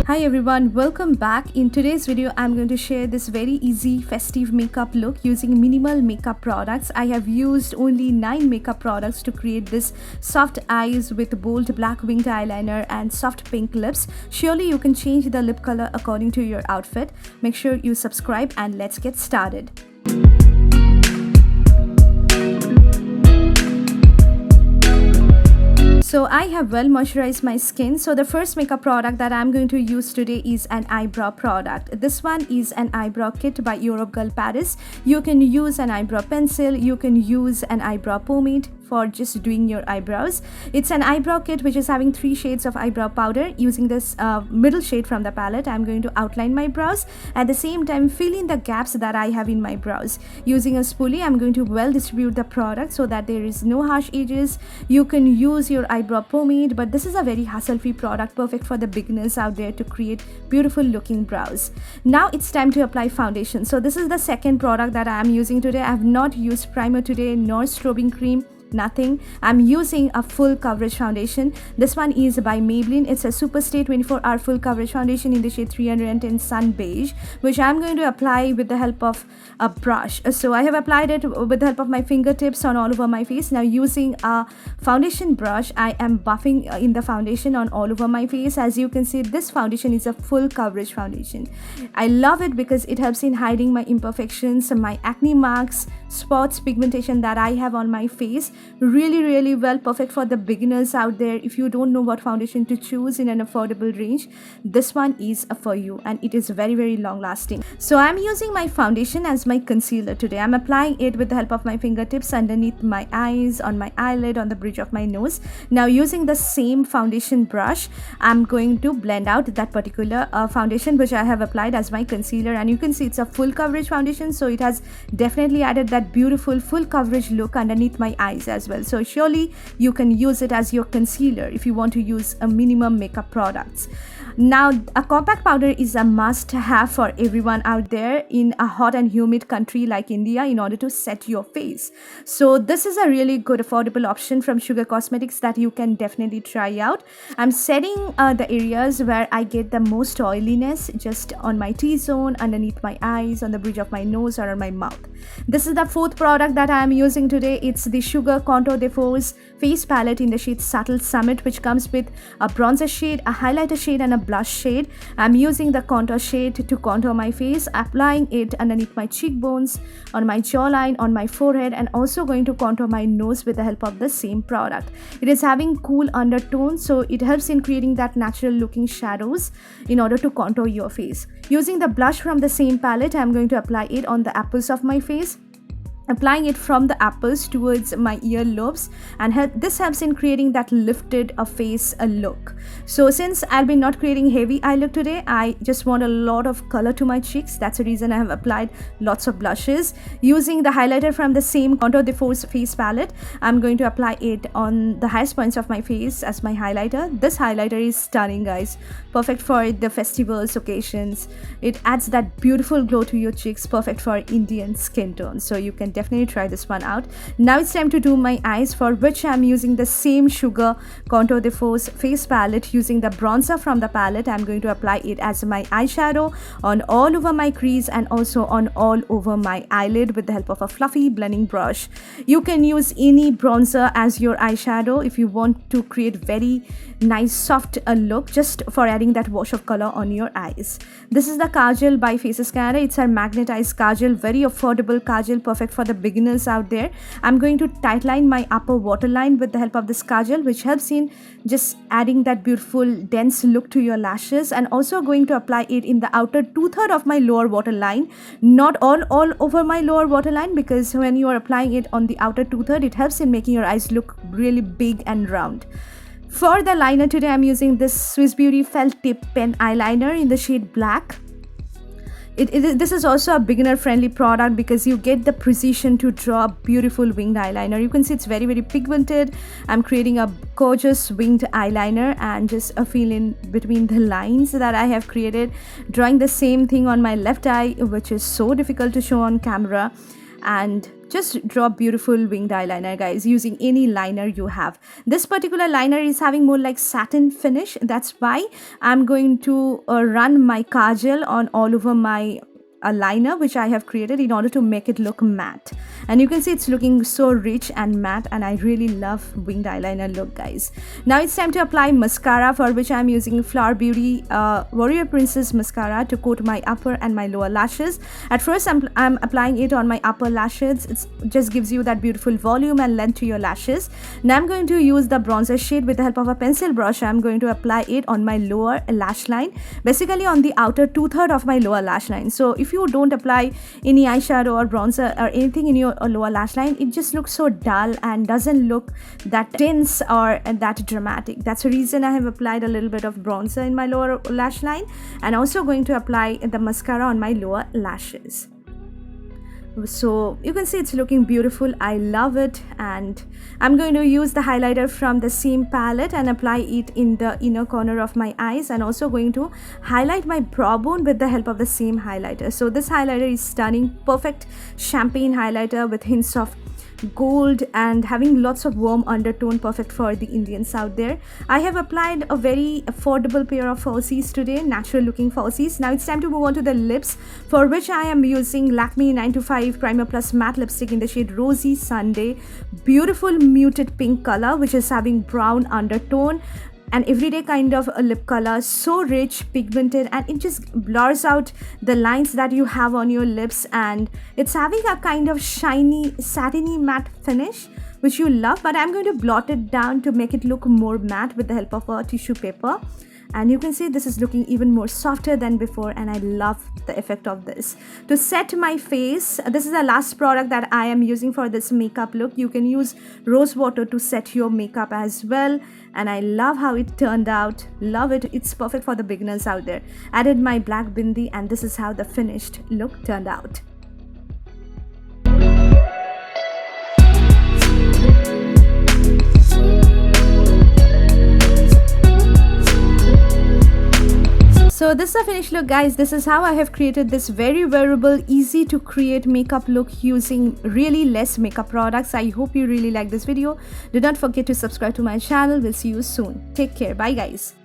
Hi everyone, welcome back. In today's video, I'm going to share this very easy festive makeup look using minimal makeup products. I have used only 9 makeup products to create this soft eyes with bold black winged eyeliner and soft pink lips. Surely you can change the lip color according to your outfit. Make sure you subscribe and let's get started. So I have well moisturized my skin. So the first makeup product that I'm going to use today is an eyebrow product. This one is an eyebrow kit by Europe Girl Paris. You can use an eyebrow pencil, you can use an eyebrow pomade for just doing your eyebrows. It's an eyebrow kit which is having 3 shades of eyebrow powder. Using this middle shade from the palette, I'm going to outline my brows, at the same time fill in the gaps that I have in my brows. Using a spoolie, I'm going to well distribute the product so that there is no harsh edges. You can use your eyebrow pomade, but this is a very hassle-free product, perfect for the beginners out there to create beautiful looking brows. Now it's time to apply foundation. So this is the second product that I am using today. I have not used primer today nor strobing cream. Nothing. I'm using a full coverage foundation. This one is by Maybelline. It's a Super Stay 24-hour full coverage foundation in the shade 310 Sun Beige, which I'm going to apply with the help of a brush. So I have applied it with the help of my fingertips on all over my face. Now using a foundation brush, I am buffing in the foundation on all over my face. As you can see, this foundation is a full coverage foundation. I love it because it helps in hiding my imperfections, my acne marks, spots, pigmentation that I have on my face. Really well, perfect for the beginners out there. If you don't know what foundation to choose in an affordable range, this one is for you, and it is very long lasting. So I'm using my foundation as my concealer today. I'm applying it with the help of my fingertips underneath my eyes, on my eyelid, on the bridge of my nose. Now using the same foundation brush, I'm going to blend out that particular foundation which I have applied as my concealer, and you can see it's a full coverage foundation, so it has definitely added that beautiful full coverage look underneath my eyes as well. So surely you can use it as your concealer if you want to use a minimum makeup products. Now a compact powder is a must have for everyone out there in a hot and humid country like India in order to set your face. So this is a really good affordable option from Sugar Cosmetics that you can definitely try out. I'm setting the areas where I get the most oiliness, just on my T-zone, underneath my eyes, on the bridge of my nose, or on my mouth. This is the fourth product that I am using today. It's the Sugar Contour de Force face palette in the shade Subtle Summit, which comes with a bronzer shade, a highlighter shade, and a blush shade. I'm using the contour shade to contour my face, applying it underneath my cheekbones, on my jawline, on my forehead, and also going to contour my nose with the help of the same product. It is having cool undertones, so it helps in creating that natural looking shadows in order to contour your face. Using the blush from the same palette, I'm going to apply it on the apples of my face, applying it from the apples towards my earlobes, and this helps in creating that lifted face look. So since I'll be not creating heavy eye look today, I just want a lot of color to my cheeks. That's the reason I have applied lots of blushes. Using the highlighter from the same Contour de Force face palette, I'm going to apply it on the highest points of my face as my highlighter. This highlighter is stunning, guys, perfect for the festivals, occasions. It adds that beautiful glow to your cheeks, perfect for Indian skin tone. So you can definitely try this one out. Now it's time to do my eyes, for which I'm using the same Sugar Contour de Force face palette. Using the bronzer from the palette, I'm going to apply it as my eyeshadow on all over my crease and also on all over my eyelid with the help of a fluffy blending brush. You can use any bronzer as your eyeshadow if you want to create very nice soft look, just for adding that wash of color on your eyes. This is the kajal by Faces Canada. It's a magnetized kajal, very affordable kajal, perfect for the beginners out there. I'm going to tightline my upper waterline with the help of this kajal, which helps in just adding that beautiful dense look to your lashes, and also going to apply it in the outer 2/3 of my lower waterline, not all over my lower waterline, because when you are applying it on the outer 2/3, it helps in making your eyes look really big and round. For the liner today, I'm using this Swiss Beauty Felt Tip Pen Eyeliner in the shade Black. This is also a beginner friendly product because you get the precision to draw a beautiful winged eyeliner. You can see it's very pigmented. I'm creating a gorgeous winged eyeliner and just a fill in between the lines that I have created, drawing the same thing on my left eye, which is so difficult to show on camera, and just draw beautiful winged eyeliner, guys, using any liner you have. This particular liner is having more like satin finish. That's why I'm going to run my kajal on all over my a liner which I have created in order to make it look matte. And you can see it's looking so rich and matte, and I really love winged eyeliner look, guys. Now it's time to apply mascara, for which I'm using Flower Beauty Warrior Princess mascara to coat my upper and my lower lashes. At first I'm applying it on my upper lashes. It just gives you that beautiful volume and length to your lashes. Now I'm going to use the bronzer shade. With the help of a pencil brush, I'm going to apply it on my lower lash line, basically on the outer 2/3 of my lower lash line. So if you don't apply any eyeshadow or bronzer or anything in your lower lash line, it just looks so dull and doesn't look that tense or that dramatic. That's the reason I have applied a little bit of bronzer in my lower lash line, and also going to apply the mascara on my lower lashes. So you can see it's looking beautiful. I love it. And I'm going to use the highlighter from the same palette and apply it in the inner corner of my eyes, and also going to highlight my brow bone with the help of the same highlighter. So this highlighter is stunning, perfect champagne highlighter with hints of gold and having lots of warm undertone, perfect for the Indians out there. I have applied a very affordable pair of falsies today, natural looking falsies. Now it's time to move on to the lips, for which I am using Lakme 925 Primer Plus Matte Lipstick in the shade Rosy Sunday. Beautiful muted pink color which is having brown undertone, an everyday kind of a lip color, so rich, pigmented, and it just blurs out the lines that you have on your lips, and it's having a kind of shiny satiny matte finish which you love. But I'm going to blot it down to make it look more matte with the help of a tissue paper. And you can see this is looking even more softer than before, and I love the effect of this. To set my face, this is the last product that I am using for this makeup look. You can use rose water to set your makeup as well, and I love how it turned out. Love it. It's perfect for the beginners out there. Added my black bindi, and this is how the finished look turned out. So this is the finished look, guys. This is how I have created this very wearable, easy to create makeup look using really less makeup products. I hope you really like this video. Do not forget to subscribe to my channel. We'll see you soon. Take care. Bye, guys.